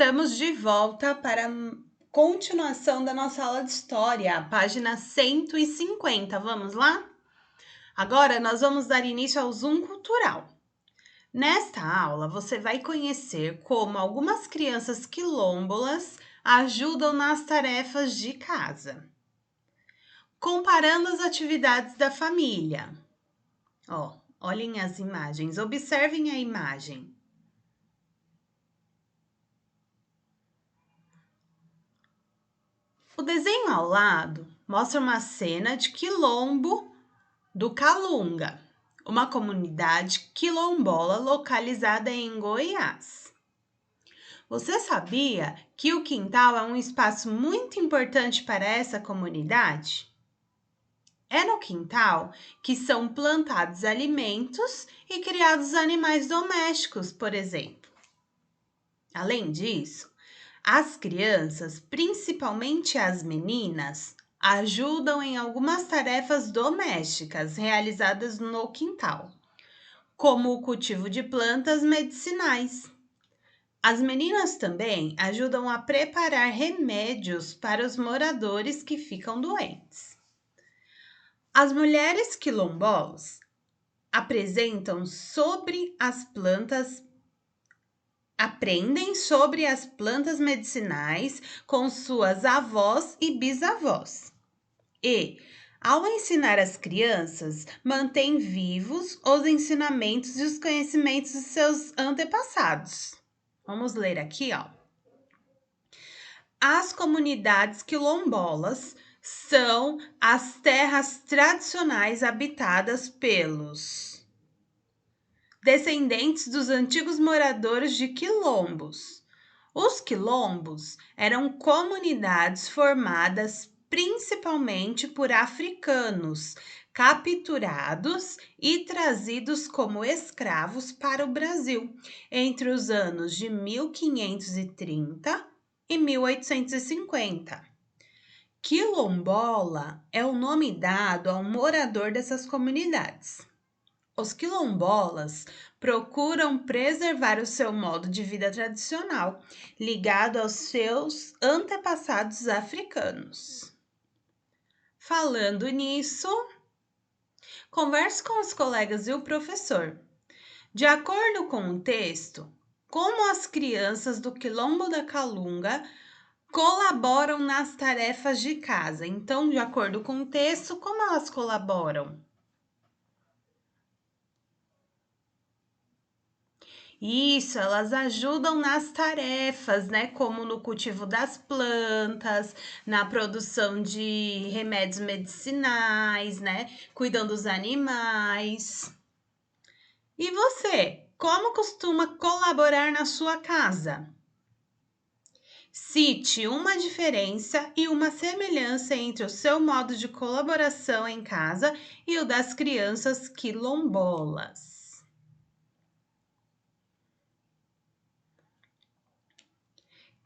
Estamos de volta para a continuação da nossa aula de história, página 150. Vamos lá? Agora nós vamos dar início ao Zoom Cultural. Nesta aula, você vai conhecer como algumas crianças quilombolas ajudam nas tarefas de casa, comparando as atividades da família. Olhem as imagens, observem a imagem. O desenho ao lado mostra uma cena de Quilombo do Calunga, uma comunidade quilombola localizada em Goiás. Você sabia que o quintal é um espaço muito importante para essa comunidade? É no quintal que são plantados alimentos e criados animais domésticos, por exemplo. Além disso, as crianças, principalmente as meninas, ajudam em algumas tarefas domésticas realizadas no quintal, como o cultivo de plantas medicinais. As meninas também ajudam a preparar remédios para os moradores que ficam doentes. As mulheres quilombolas aprendem sobre as plantas medicinais com suas avós e bisavós. E, ao ensinar as crianças, mantém vivos os ensinamentos e os conhecimentos de seus antepassados. Vamos ler aqui, As comunidades quilombolas são as terras tradicionais habitadas pelos descendentes dos antigos moradores de quilombos. Os quilombos eram comunidades formadas principalmente por africanos, capturados e trazidos como escravos para o Brasil entre os anos de 1530 e 1850. Quilombola é o nome dado ao morador dessas comunidades. Os quilombolas procuram preservar o seu modo de vida tradicional, ligado aos seus antepassados africanos. Falando nisso, converse com os colegas e o professor. De acordo com o texto, como as crianças do Quilombo da Calunga colaboram nas tarefas de casa. Então, de acordo com o texto, como elas colaboram? Isso, elas ajudam nas tarefas, né? Como no cultivo das plantas, na produção de remédios medicinais, né? Cuidam dos animais. E você, como costuma colaborar na sua casa? Cite uma diferença e uma semelhança entre o seu modo de colaboração em casa e o das crianças quilombolas.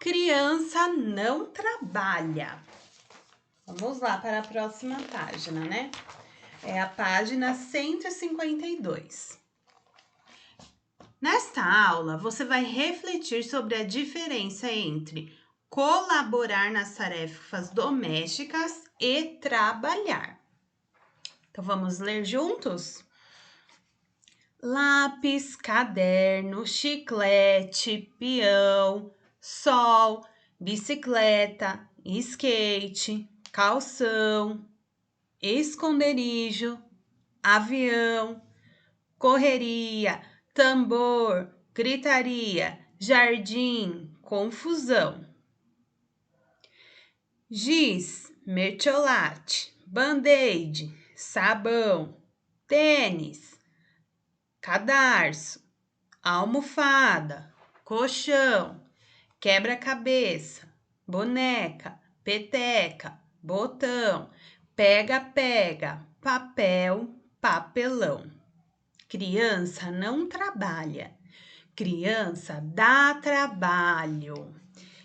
Criança não trabalha. Vamos lá para a próxima página, né? É a página 152. Nesta aula, você vai refletir sobre a diferença entre colaborar nas tarefas domésticas e trabalhar. Então, vamos ler juntos? Lápis, caderno, chiclete, peão, sol, bicicleta, skate, calção, esconderijo, avião, correria, tambor, gritaria, jardim, confusão. Giz, mertiolate, band-aid, sabão, tênis, cadarço, almofada, colchão, quebra-cabeça, boneca, peteca, botão, pega-pega, papel, papelão. Criança não trabalha, criança dá trabalho.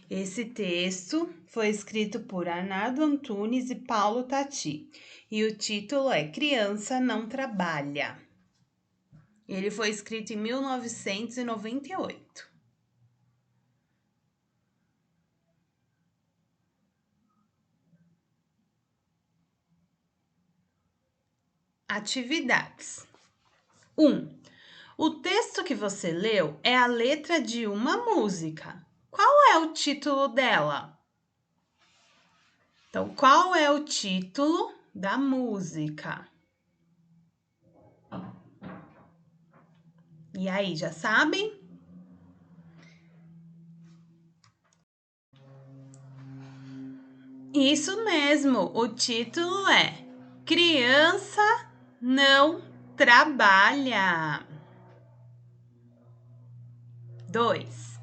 Esse texto foi escrito por Arnaldo Antunes e Paulo Tati e o título é Criança não trabalha. Ele foi escrito em 1998. atividades. 1. O texto que você leu é a letra de uma música. Qual é o título dela? Então, qual é o título da música? E aí, já sabem? Isso mesmo, o título é Criança Não Trabalha. 2.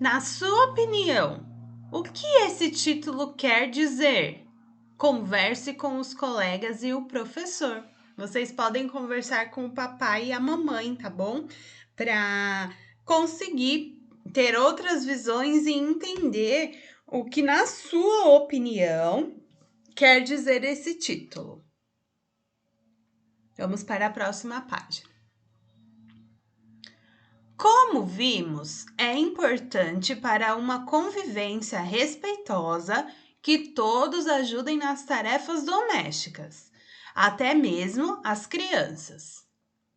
Na sua opinião, o que esse título quer dizer? Converse com os colegas e o professor. Vocês podem conversar com o papai e a mamãe, tá bom? Para conseguir ter outras visões e entender o que, na sua opinião, quer dizer esse título. Vamos para a próxima página. Como vimos, é importante para uma convivência respeitosa que todos ajudem nas tarefas domésticas, até mesmo as crianças.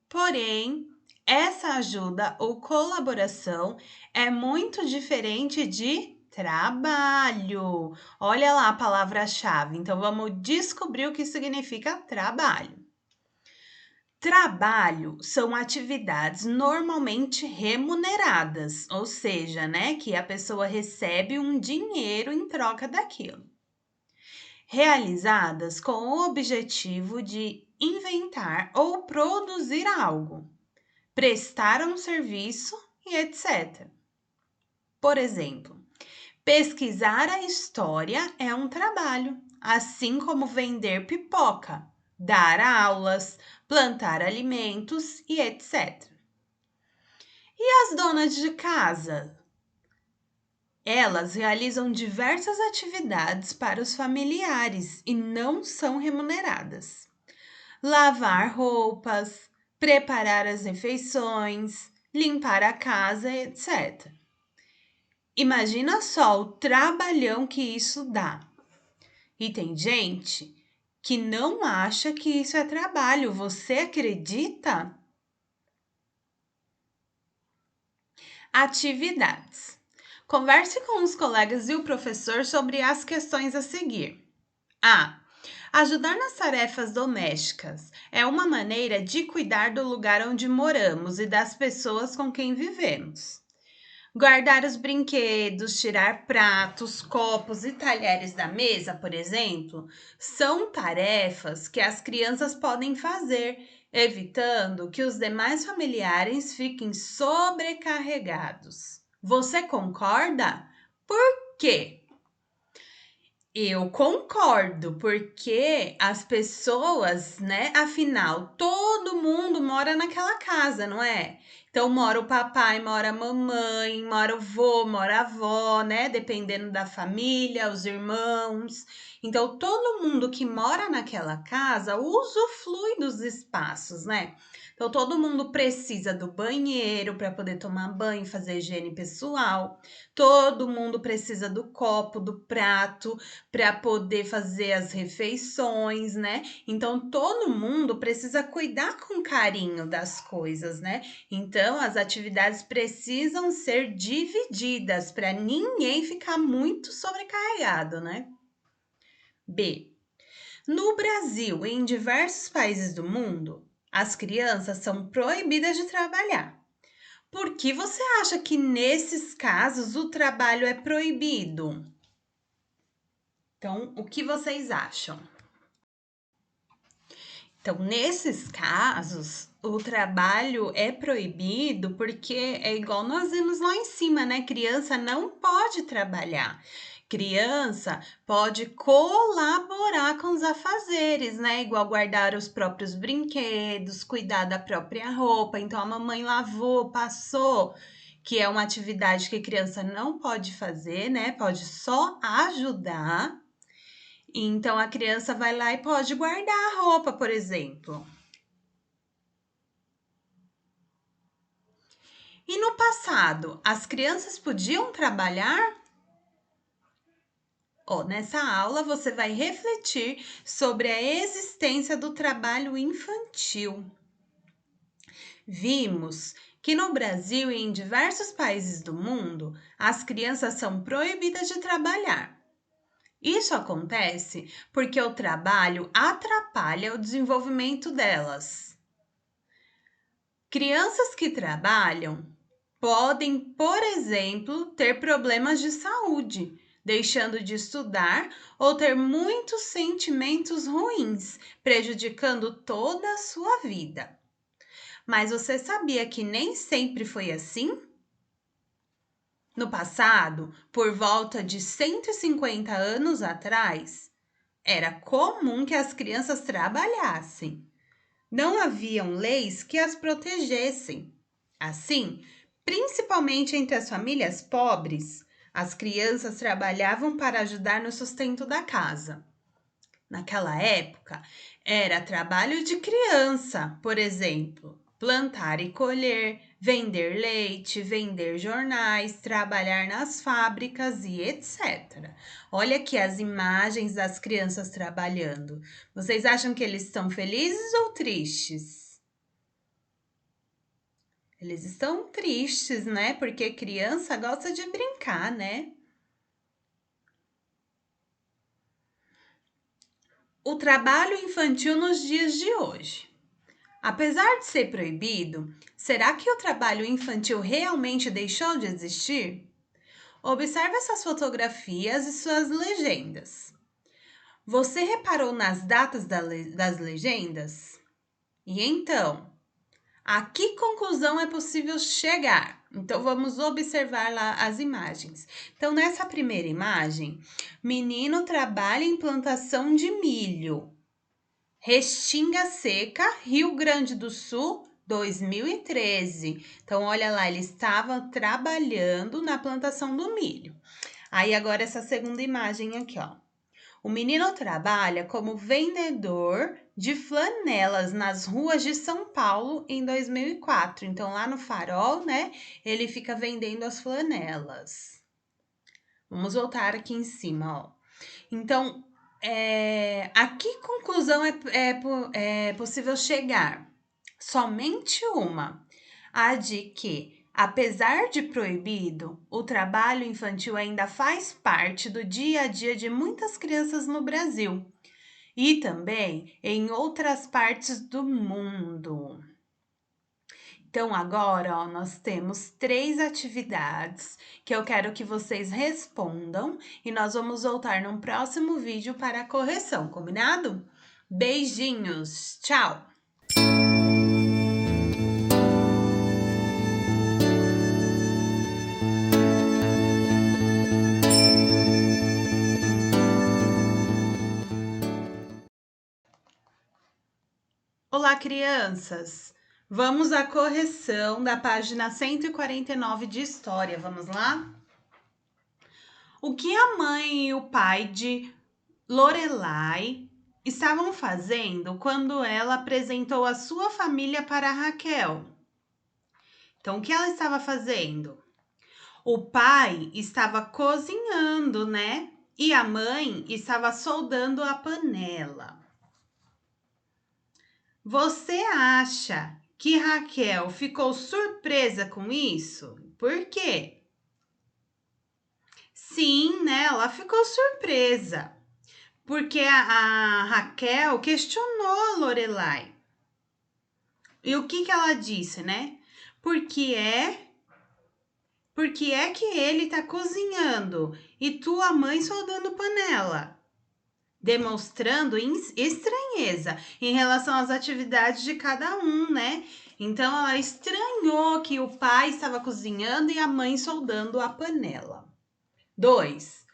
Porém, essa ajuda ou colaboração é muito diferente de trabalho. Olha lá a palavra-chave, então vamos descobrir o que significa trabalho. Trabalho são atividades normalmente remuneradas, ou seja, né, que a pessoa recebe um dinheiro em troca daquilo. Realizadas com o objetivo de inventar ou produzir algo, prestar um serviço e etc. Por exemplo, pesquisar a história é um trabalho, assim como vender pipoca, dar aulas, plantar alimentos e etc. E as donas de casa? Elas realizam diversas atividades para os familiares e não são remuneradas. Lavar roupas, preparar as refeições, limpar a casa, etc. Imagina só o trabalhão que isso dá. E tem gente que não acha que isso é trabalho. Você acredita? Atividades. Converse com os colegas e o professor sobre as questões a seguir. A. Ajudar nas tarefas domésticas é uma maneira de cuidar do lugar onde moramos e das pessoas com quem vivemos. Guardar os brinquedos, tirar pratos, copos e talheres da mesa, por exemplo, são tarefas que as crianças podem fazer, evitando que os demais familiares fiquem sobrecarregados. Você concorda? Por quê? Eu concordo, porque as pessoas, né? Afinal, todo mundo mora naquela casa, não é? Então, mora o papai, mora a mamãe, mora o vô, mora a avó, né? Dependendo da família, os irmãos. Então, todo mundo que mora naquela casa usufrui dos espaços, né? Então, todo mundo precisa do banheiro para poder tomar banho, fazer higiene pessoal. Todo mundo precisa do copo, do prato para poder fazer as refeições, né? Então todo mundo precisa cuidar com carinho das coisas, né? Então as atividades precisam ser divididas para ninguém ficar muito sobrecarregado, né? B. No Brasil e em diversos países do mundo, as crianças são proibidas de trabalhar. Por que você acha que nesses casos o trabalho é proibido? Então, o que vocês acham? Então, nesses casos, o trabalho é proibido porque é igual nós vimos lá em cima, né? Criança não pode trabalhar. Criança pode colaborar com os afazeres, né? Igual guardar os próprios brinquedos, cuidar da própria roupa. Então, a mamãe lavou, passou, que é uma atividade que a criança não pode fazer, né? Pode só ajudar. Então, a criança vai lá e pode guardar a roupa, por exemplo. E no passado, as crianças podiam trabalhar? Ó, nessa aula você vai refletir sobre a existência do trabalho infantil. Vimos que no Brasil e em diversos países do mundo, as crianças são proibidas de trabalhar. Isso acontece porque o trabalho atrapalha o desenvolvimento delas. Crianças que trabalham podem, por exemplo, ter problemas de saúde, deixando de estudar ou ter muitos sentimentos ruins, prejudicando toda a sua vida. Mas você sabia que nem sempre foi assim? No passado, por volta de 150 anos atrás, era comum que as crianças trabalhassem. Não haviam leis que as protegessem. Assim, principalmente entre as famílias pobres, as crianças trabalhavam para ajudar no sustento da casa. Naquela época, era trabalho de criança, por exemplo, plantar e colher, vender leite, vender jornais, trabalhar nas fábricas e etc. Olha aqui as imagens das crianças trabalhando. Vocês acham que eles estão felizes ou tristes? Eles estão tristes, né? Porque criança gosta de brincar, né? O trabalho infantil nos dias de hoje. Apesar de ser proibido, será que o trabalho infantil realmente deixou de existir? Observe essas fotografias e suas legendas. Você reparou nas datas das legendas? E então, a que conclusão é possível chegar? Então, vamos observar lá as imagens. Então, nessa primeira imagem, menino trabalha em plantação de milho. Restinga Seca, Rio Grande do Sul, 2013. Então, olha lá, ele estava trabalhando na plantação do milho. Aí, agora essa segunda imagem aqui, ó. O menino trabalha como vendedor de flanelas nas ruas de São Paulo em 2004. Então, lá no Farol, né, ele fica vendendo as flanelas. Vamos voltar aqui em cima, ó. Então, a que conclusão é possível chegar? Somente uma, a de que, apesar de proibido, o trabalho infantil ainda faz parte do dia a dia de muitas crianças no Brasil e também em outras partes do mundo. Então, agora, ó, nós temos 3 atividades que eu quero que vocês respondam e nós vamos voltar num próximo vídeo para a correção, combinado? Beijinhos, tchau! Olá, crianças! Vamos à correção da página 149 de História, vamos lá? O que a mãe e o pai de Lorelai estavam fazendo quando ela apresentou a sua família para Raquel? Então, o que ela estava fazendo? O pai estava cozinhando, né? E a mãe estava soldando a panela. Você acha que Raquel ficou surpresa com isso? Por quê? Sim, né? Ela ficou surpresa. Porque a Raquel questionou a Lorelai. E o que ela disse, né? Porque é que ele tá cozinhando e tua mãe soldando panela, demonstrando estranheza em relação às atividades de cada um, né? Então ela estranhou que o pai estava cozinhando e a mãe soldando a panela. 2.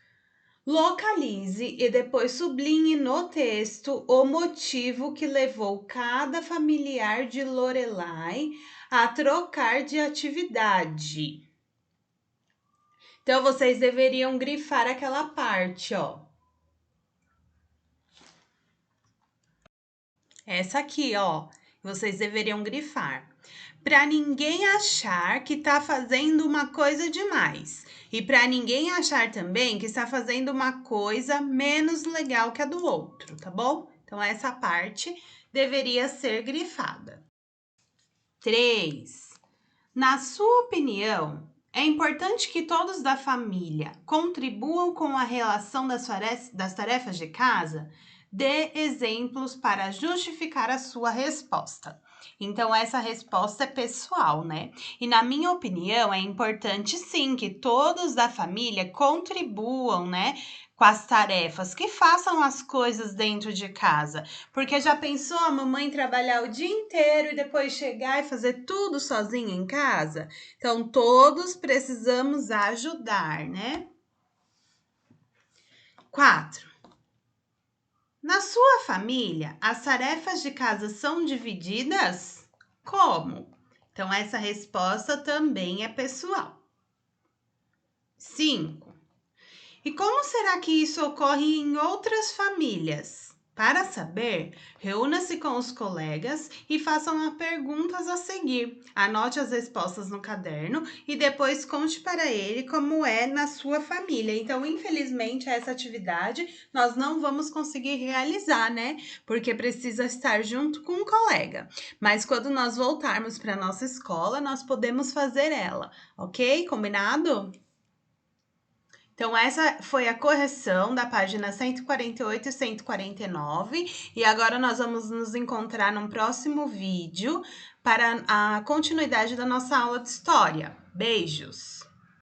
Localize e depois sublinhe no texto o motivo que levou cada familiar de Lorelai a trocar de atividade. Então, vocês deveriam grifar aquela parte, ó. Essa aqui, ó, vocês deveriam grifar. Para ninguém achar que está fazendo uma coisa demais. E para ninguém achar também que está fazendo uma coisa menos legal que a do outro, tá bom? Então, essa parte deveria ser grifada. 3. Na sua opinião, é importante que todos da família contribuam com a relação das tarefas de casa? Dê exemplos para justificar a sua resposta. Então, essa resposta é pessoal, né? E na minha opinião, é importante sim que todos da família contribuam, né? Com as tarefas, que façam as coisas dentro de casa. Porque já pensou a mamãe trabalhar o dia inteiro e depois chegar e fazer tudo sozinha em casa? Então, todos precisamos ajudar, né? 4. Na sua família, as tarefas de casa são divididas? Como? Então, essa resposta também é pessoal. 5. E como será que isso ocorre em outras famílias? Para saber, reúna-se com os colegas e façam as perguntas a seguir. Anote as respostas no caderno e depois conte para ele como é na sua família. Então, infelizmente, essa atividade nós não vamos conseguir realizar, né? Porque precisa estar junto com um colega. Mas quando nós voltarmos para a nossa escola, nós podemos fazer ela, ok? Combinado? Então, essa foi a correção da página 148 e 149. E agora nós vamos nos encontrar num próximo vídeo para a continuidade da nossa aula de história. Beijos!